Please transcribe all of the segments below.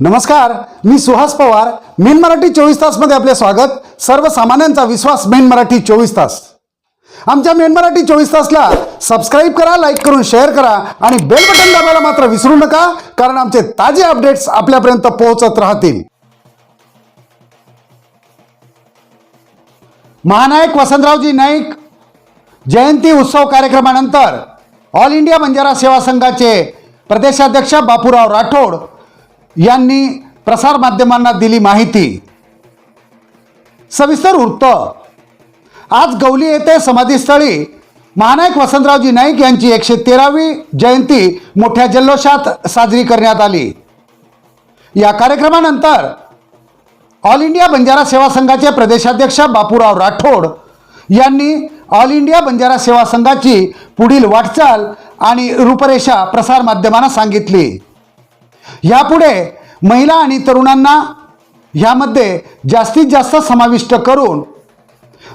नमस्कार, मी सुहास पवार. मेन मराठी 24 तासमध्ये आपले स्वागत. सर्वसामान्यांचा विश्वास मेन मराठी 24 तास. आमच्या मेन मराठी 24 तासला सबस्क्राईब करा, लाईक करून शेअर करा आणि बेल बटन दाबायला मात्र विसरू नका, कारण आमचे ताजे अपडेट्स आपल्यापर्यंत पोहोचत राहतील. महानायक वसंतरावजी नाईक जयंती उत्सव कार्यक्रमानंतर ऑल इंडिया बंजारा सेवा संघाचे प्रदेशाध्यक्ष बापूराव राठोड यांनी प्रसार माध्यमांना दिली माहिती. सविस्तर वृत्त. आज गवली येथे समाधीस्थळी महानायक वसंतरावजी नाईक यांची 113वी जयंती मोठ्या जल्लोषात साजरी करण्यात आली. या कार्यक्रमानंतर ऑल इंडिया बंजारा सेवा संघाचे प्रदेशाध्यक्ष बापूराव राठोड यांनी ऑल इंडिया बंजारा सेवा संघाची पुढील वाटचाल आणि रूपरेषा प्रसार माध्यमांना सांगितली. यापुढे महिला आणि तरुणांना ह्यामध्ये जास्तीत जास्त समाविष्ट करून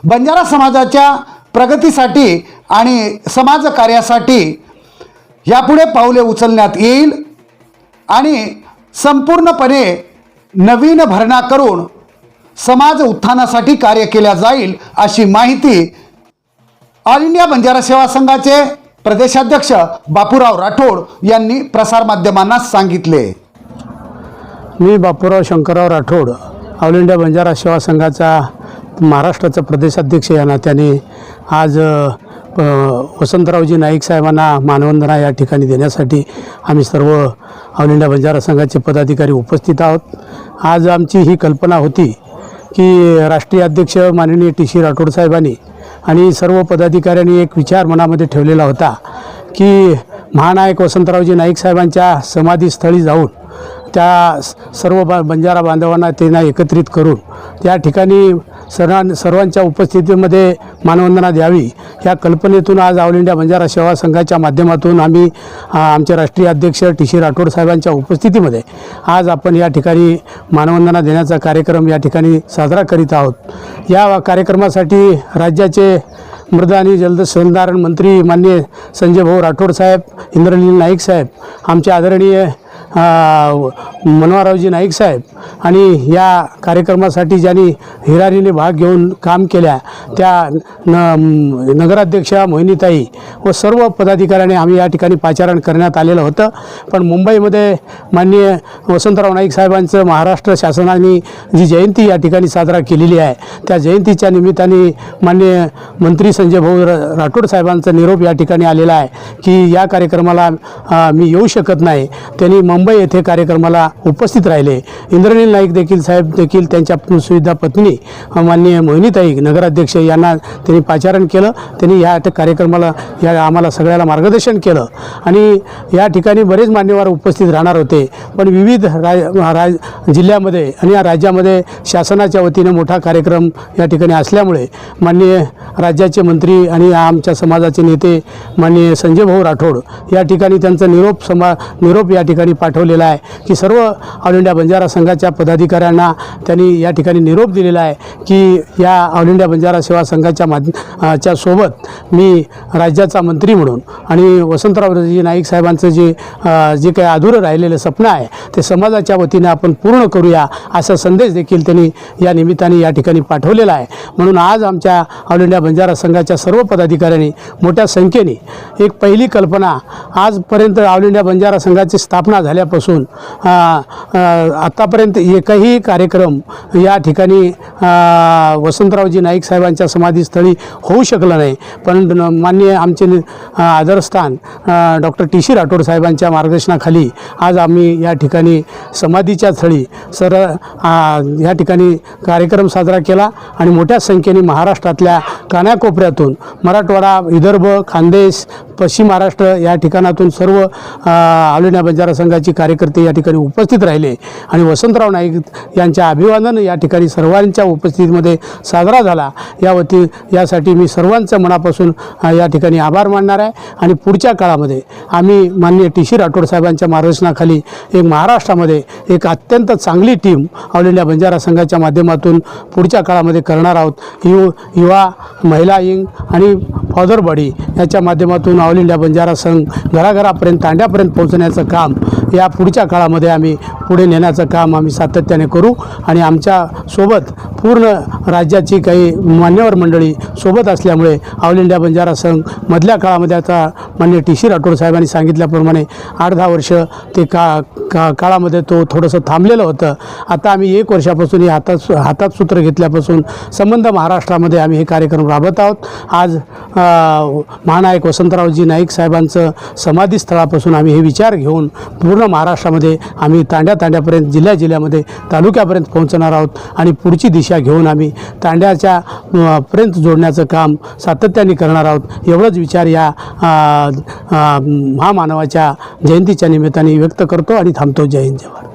बंजारा समाजाच्या प्रगतीसाठी आणि समाज कार्यासाठी यापुढे पावले उचलण्यात येईल आणि संपूर्णपणे नवीन भरणा करून समाज उत्थानासाठी कार्य केल्या जाईल, अशी माहिती ऑल इंडिया बंजारा सेवा संघाचे प्रदेशाध्यक्ष बापूराव राठोड यांनी प्रसार माध्यमांना सांगितले. मी बापूराव शंकरराव राठोड, ऑल इंडिया बंजारा सेवा संघाचा महाराष्ट्राचा प्रदेशाध्यक्ष या नात्याने आज वसंतरावजी नाईक साहेबांना मानवंदना या ठिकाणी देण्यासाठी आम्ही सर्व ऑल इंडिया बंजारा संघाचे पदाधिकारी उपस्थित आहोत. आज आमची ही कल्पना होती की राष्ट्रीय अध्यक्ष माननीय टी.सी. राठोड साहेबांनी आणि सर्व पदाधिकाऱ्यांनी एक विचार मनामध्ये ठेवलेला होता की महानायक वसंतरावजी नाईक साहेबांच्या समाधीस्थळी जाऊन त्या सर्व बंजारा बांधवांना त्यांना एकत्रित करून त्या ठिकाणी सर्वांच्या उपस्थितीमध्ये मानवंदना द्यावी, या कल्पनेतून आज ऑल इंडिया बंजारा सेवा संघाच्या माध्यमातून आम्ही आमचे राष्ट्रीय अध्यक्ष टी.सी. राठोड साहेबांच्या उपस्थितीमध्ये आज आपण या ठिकाणी मानवंदना देण्याचा कार्यक्रम या ठिकाणी साजरा करीत आहोत. या कार्यक्रमासाठी राज्याचे मृद आणि जलसंधारण मंत्री माननीय संजय भाऊ राठोड साहेब, इंद्रनील नाईक साहेब, आमचे आदरणीय मनोहररावजी नाईक साहेब आणि या कार्यक्रमासाठी ज्यांनी हिरारीने भाग घेऊन काम केल्या त्या नगराध्यक्षा मोहिनीताई व सर्व पदाधिकाऱ्यांनी आम्ही या ठिकाणी पाचारण करण्यात आलेलं होतं. पण मुंबईमध्ये माननीय वसंतराव नाईक साहेबांचं महाराष्ट्र शासनाने जी जयंती या ठिकाणी साजरा केलेली आहे, त्या जयंतीच्या निमित्ताने माननीय मंत्री संजय भाऊ राठोड साहेबांचा निरोप या ठिकाणी आलेला आहे की या कार्यक्रमाला मी येऊ शकत नाही. त्यांनी मुंबई येथे कार्यक्रमाला उपस्थित राहिले. इंद्रनील नाईक देखील साहेब देखील त्यांच्या सुविधा पत्नी माननीय मोहिनीताई नगराध्यक्ष यांना त्यांनी पाचारण केलं. त्यांनी या कार्यक्रमाला आम्हाला सगळ्याला मार्गदर्शन केलं आणि या ठिकाणी बरेच मान्यवर उपस्थित राहणार होते. पण विविध जिल्ह्यामध्ये आणि या राज्यामध्ये शासनाच्या वतीने मोठा कार्यक्रम या ठिकाणी असल्यामुळे माननीय राज्याचे मंत्री आणि आमच्या समाजाचे नेते माननीय संजय भाऊ राठोड या ठिकाणी त्यांचा निरोप या ठिकाणी पाठवलेला आहे की सर्व ऑल इंडिया बंजारा संघाच्या पदाधिकाऱ्यांना त्यांनी या ठिकाणी निरोप दिलेला आहे की या ऑल इंडिया बंजारा सेवा संघाच्या सोबत मी राज्याचा मंत्री म्हणून आणि वसंतरावजी नाईक साहेबांचं जे काही अधुरं राहिलेलं स्वप्न आहे ते समाजाच्या वतीने आपण पूर्ण करूया, असा संदेश देखील त्यांनी या निमित्ताने या ठिकाणी पाठवलेला आहे. म्हणून आज आमच्या ऑल इंडिया बंजारा संघाच्या सर्व पदाधिकाऱ्यांनी मोठ्या संख्येने एक पहिली कल्पना आजपर्यंत ऑल इंडिया बंजारा संघाची स्थापना झाल्यापासून आत्तापर्यंत एकही कार्यक्रम या ठिकाणी वसंतरावजी नाईक साहेबांच्या समाधीस्थळी होऊ शकला नाही. पण माननीय आमचे आदरस्थान डॉक्टर टी.सी. राठोड साहेबांच्या मार्गदर्शनाखाली आज आम्ही या ठिकाणी समाधीच्या स्थळी या ठिकाणी कार्यक्रम साजरा केला आणि मोठ्या संख्येने महाराष्ट्रातल्या कानाकोपऱ्यातून मराठवाडा, विदर्भ, खानदेश, पश्चिम महाराष्ट्र या ठिकाणातून सर्व ऑल इंडिया बंजारा संघाची कार्यकर्ते या ठिकाणी उपस्थित राहिले आणि वसंतराव नाईक यांच्या अभिवादन या ठिकाणी सर्वांच्या उपस्थितीमध्ये साजरा झाला. यासाठी मी सर्वांचं मनापासून या ठिकाणी आभार मानणार आहे आणि पुढच्या काळामध्ये आम्ही माननीय टी.सी. राठोड साहेबांच्या मार्गदर्शनाखाली एक महाराष्ट्रामध्ये एक अत्यंत चांगली टीम ऑल इंडिया बंजारा संघाच्या माध्यमातून पुढच्या काळामध्ये करणार आहोत. युवा, महिला विंग आणि फादर बॉडी याच्या माध्यमातून ऑल इंडिया बंजारा संघ घराघरापर्यंत तांड्यापर्यंत पोहोचण्याचं काम या पुढच्या काळामध्ये आम्ही पुढे नेण्याचं काम आम्ही सातत्याने करू आणि आमच्यासोबत पूर्ण राज्याची काही मान्यवर मंडळी सोबत असल्यामुळे ऑल इंडिया बंजारा संघ मधल्या काळामध्ये आता माननीय टी.सी. राठोड साहेबांनी सांगितल्याप्रमाणे 8-10 वर्ष ते काळामध्ये तो थोडंसं थांबलेलं होतं. आता आम्ही 1 वर्षापासून हे हातात सूत्र घेतल्यापासून संबंध महाराष्ट्रामध्ये आम्ही हे कार्यक्रम राबवत आहोत. आज महानायक वसंतरावजी नाईक साहेबांचं समाधीस्थळापासून आम्ही हे विचार घेऊन पूर्ण महाराष्ट्रामध्ये आम्ही तांड्यापर्यंत जिल्ह्यामध्ये तालुक्यापर्यंत पोहोचणार आहोत आणि पुढची दिशा घेऊन आम्ही तांड्याच्या पर्यंत जोडण्याचं काम सातत्याने करणार आहोत. एवढंच विचार या महामानवाच्या जयंतीच्या निमित्ताने व्यक्त करतो आणि थांबतो. जय हिंद, जय भारत.